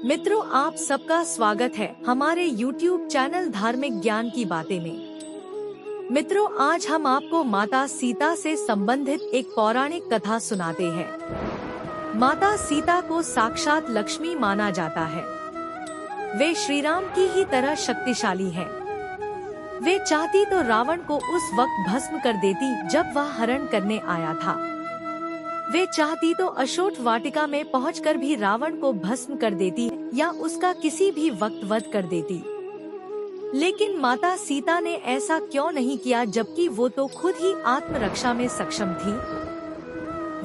मित्रों, आप सबका स्वागत है हमारे YouTube चैनल धार्मिक ज्ञान की बातें में। मित्रों, आज हम आपको माता सीता से संबंधित एक पौराणिक कथा सुनाते हैं। माता सीता को साक्षात लक्ष्मी माना जाता है। वे श्री राम की ही तरह शक्तिशाली है। वे चाहती तो रावण को उस वक्त भस्म कर देती जब वह हरण करने आया था। वे चाहती तो अशोक वाटिका में पहुंचकर भी रावण को भस्म कर देती या उसका किसी भी वक्त वध कर देती। लेकिन माता सीता ने ऐसा क्यों नहीं किया, जबकि वो तो खुद ही आत्मरक्षा में सक्षम थी।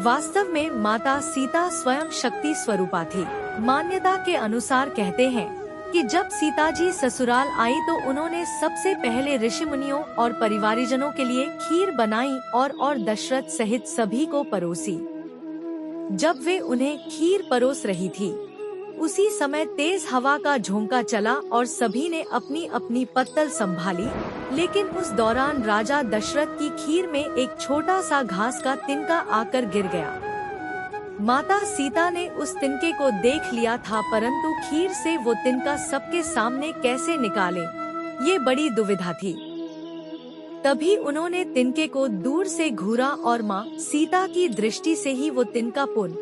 वास्तव में माता सीता स्वयं शक्ति स्वरूपा थी। मान्यता के अनुसार कहते हैं कि जब सीता जी ससुराल आई तो उन्होंने सबसे पहले ऋषि मुनियों और परिवारजनों के लिए खीर बनाई और दशरथ सहित सभी को परोसी। जब वे उन्हें खीर परोस रही थी, उसी समय तेज हवा का झोंका चला और सभी ने अपनी अपनी पत्तल संभाली। लेकिन उस दौरान राजा दशरथ की खीर में एक छोटा सा घास का तिनका आकर गिर गया। माता सीता ने उस तिनके को देख लिया था, परंतु खीर से वो तिनका सबके सामने कैसे निकाले, ये बड़ी दुविधा थी। तभी उन्होंने तिनके को दूर से घूरा और माँ सीता की दृष्टि से ही वो तिनका पुन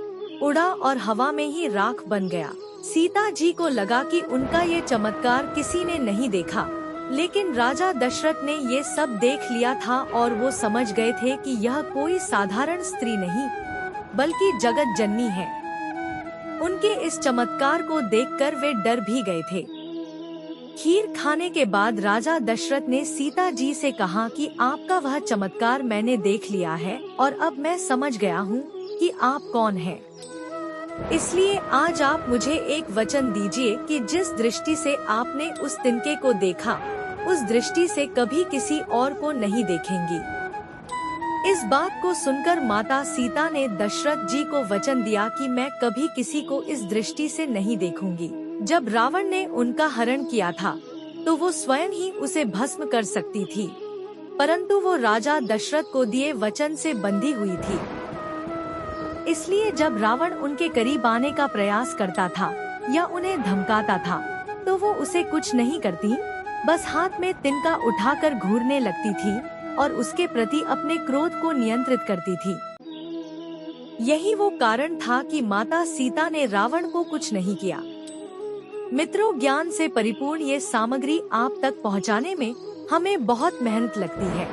उड़ा और हवा में ही राख बन गया। सीता जी को लगा कि उनका ये चमत्कार किसी ने नहीं देखा, लेकिन राजा दशरथ ने ये सब देख लिया था और वो समझ गए थे कि यह कोई साधारण स्त्री नहीं बल्कि जगत जननी है। उनके इस चमत्कार को देखकर वे डर भी गए थे। खीर खाने के बाद राजा दशरथ ने सीता जी से कहा कि आपका वह चमत्कार मैंने देख लिया है और अब मैं समझ गया हूँ कि आप कौन हैं। इसलिए आज आप मुझे एक वचन दीजिए कि जिस दृष्टि से आपने उस तिनके को देखा, उस दृष्टि से कभी किसी और को नहीं देखेंगी। इस बात को सुनकर माता सीता ने दशरथ जी को वचन दिया कि मैं कभी किसी को इस दृष्टि से नहीं देखूंगी। जब रावण ने उनका हरण किया था तो वो स्वयं ही उसे भस्म कर सकती थी, परंतु वो राजा दशरथ को दिए वचन से बंधी हुई थी। इसलिए जब रावण उनके करीब आने का प्रयास करता था या उन्हें धमकाता था तो वो उसे कुछ नहीं करती, बस हाथ में तिनका उठाकर घूरने लगती थी और उसके प्रति अपने क्रोध को नियंत्रित करती थी। यही वो कारण था कि माता सीता ने रावण को कुछ नहीं किया। मित्रों, ज्ञान से परिपूर्ण ये सामग्री आप तक पहुंचाने में हमें बहुत मेहनत लगती है।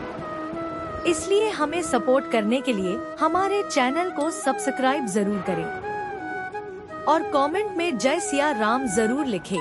इसलिए हमें सपोर्ट करने के लिए हमारे चैनल को सब्सक्राइब जरूर करें और कमेंट में जय सिया राम जरूर लिखें।